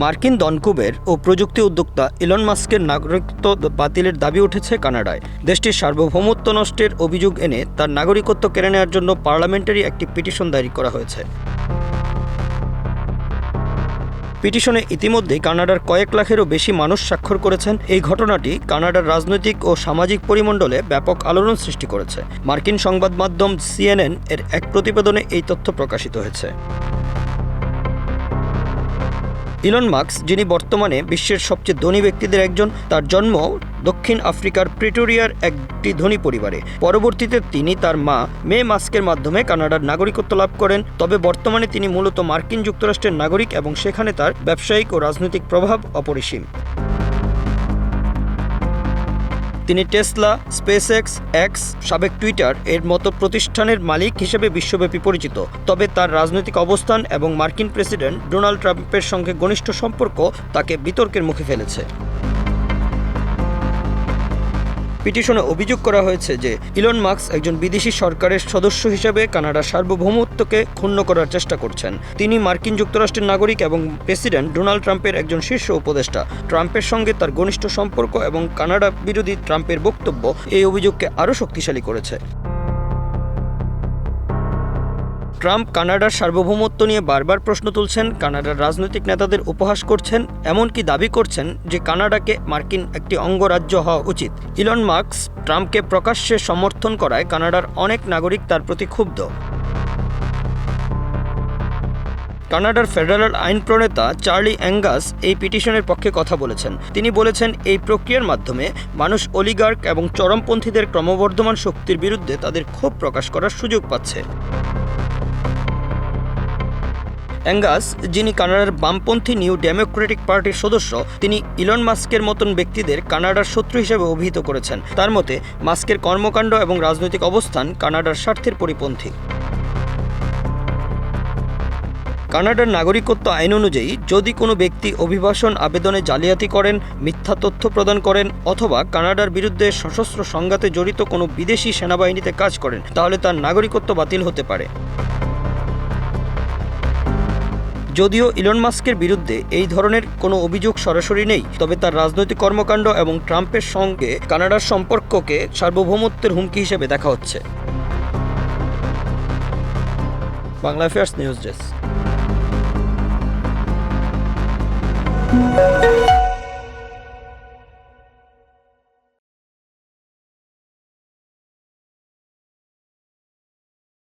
মার্কিন ধনকুবের ও প্রযুক্তি উদ্যোক্তা ইলন মাস্কের নাগরিকত্ব বাতিলের দাবি উঠেছে কানাডায়। দেশটির সার্বভৌমত্ব নষ্টের অভিযোগ এনে তার নাগরিকত্ব কেড়ে নেওয়ার জন্য পার্লামেন্টারি একটি পিটিশন দায়ের করা হয়েছে। পিটিশনে ইতিমধ্যেই কানাডার কয়েক লাখেরও বেশি মানুষ স্বাক্ষর করেছেন। এই ঘটনাটি কানাডার রাজনৈতিক ও সামাজিক পরিমণ্ডলে ব্যাপক আলোড়ন সৃষ্টি করেছে। মার্কিন সংবাদ মাধ্যম CNN এর এক প্রতিবেদনে এই তথ্য প্রকাশিত হয়েছে। ইলন মাস্ক, যিনি বর্তমানে বিশ্বের সবচেয়ে ধনী ব্যক্তিদের একজন, তার জন্ম দক্ষিণ আফ্রিকার প্রিটোরিয়ার একটি ধনী পরিবারে। পরবর্তীতে তিনি তার মা মে মাস্কের মাধ্যমে কানাডার নাগরিকত্ব লাভ করেন। তবে বর্তমানে তিনি মূলত মার্কিন যুক্তরাষ্ট্রের নাগরিক এবং সেখানে তার ব্যবসায়িক ও রাজনৈতিক প্রভাব অপরিসীম। তিনি টেসলা, স্পেসএক্স, সাবেক টুইটার এর মতো প্রতিষ্ঠানের মালিক হিসেবে বিশ্বব্যাপী পরিচিত। তবে তার রাজনৈতিক অবস্থান এবং মার্কিন প্রেসিডেন্ট ডোনাল্ড ট্রাম্পের সঙ্গে ঘনিষ্ঠ সম্পর্ক তাকে বিতর্কের মুখে ফেলেছে। পিটিশনে অভিযোগ করা হয়েছে যে ইলন মাস্ক একজন বিদেশি সরকারের সদস্য হিসেবে কানাডার সার্বভৌমত্বকে ক্ষুণ্ণ করার চেষ্টা করছেন। তিনি মার্কিন যুক্তরাষ্ট্রের নাগরিক এবং প্রেসিডেন্ট ডোনাল্ড ট্রাম্পের একজন শীর্ষ উপদেষ্টা। ট্রাম্পের সঙ্গে তার ঘনিষ্ঠ সম্পর্ক এবং কানাডা বিরোধী ট্রাম্পের বক্তব্য এই অভিযোগকে আরও শক্তিশালী করেছে। ট্রাম্প কানাডার সার্বভৌমত্ব নিয়ে বারবার প্রশ্ন তুলছেন, কানাডার রাজনৈতিক নেতাদের উপহাস করছেন, এমনকি দাবি করছেন যে কানাডাকে মার্কিন একটি অঙ্গরাজ্য হওয়া উচিত। ইলন মাস্ক ট্রাম্পকে প্রকাশ্যে সমর্থন করায় কানাডার অনেক নাগরিক তার প্রতি ক্ষুব্ধ। কানাডার ফেডারেল আইন প্রণেতা চার্লি অ্যাঙ্গাস এই পিটিশনের পক্ষে কথা বলেছেন। তিনি বলেছেন, এই প্রক্রিয়ার মাধ্যমে মানুষ অলিগার্ক এবং চরমপন্থীদের ক্রমবর্ধমান শক্তির বিরুদ্ধে তাদের ক্ষোভ প্রকাশ করার সুযোগ পাচ্ছে। অ্যাঙ্গাস, যিনি কানাডার বামপন্থী নিউ ডেমোক্রেটিক পার্টির সদস্য, তিনি ইলন মাস্কের মতন ব্যক্তিদের কানাডার শত্রু হিসেবে অভিহিত করেছেন। তার মতে, মাস্কের কর্মকাণ্ড এবং রাজনৈতিক অবস্থান কানাডার স্বার্থের পরিপন্থী। কানাডার নাগরিকত্ব আইন অনুযায়ী যদি কোনো ব্যক্তি অভিবাসন আবেদনে জালিয়াতি করেন, মিথ্যা তথ্য প্রদান করেন অথবা কানাডার বিরুদ্ধে সশস্ত্র সংঘাতে জড়িত কোনো বিদেশি সেনাবাহিনীতে কাজ করেন, তাহলে তার নাগরিকত্ব বাতিল হতে পারে। যদিও ইলন মাস্কের বিরুদ্ধে এই ধরনের কোনো অভিযোগ সরাসরি নেই, তবে তার রাজনৈতিক কর্মকাণ্ড এবং ট্রাম্পের সঙ্গে কানাডার সম্পর্ককে সার্বভৌমত্বের হুমকি হিসেবে দেখা হচ্ছে। Bangla affairs news desk.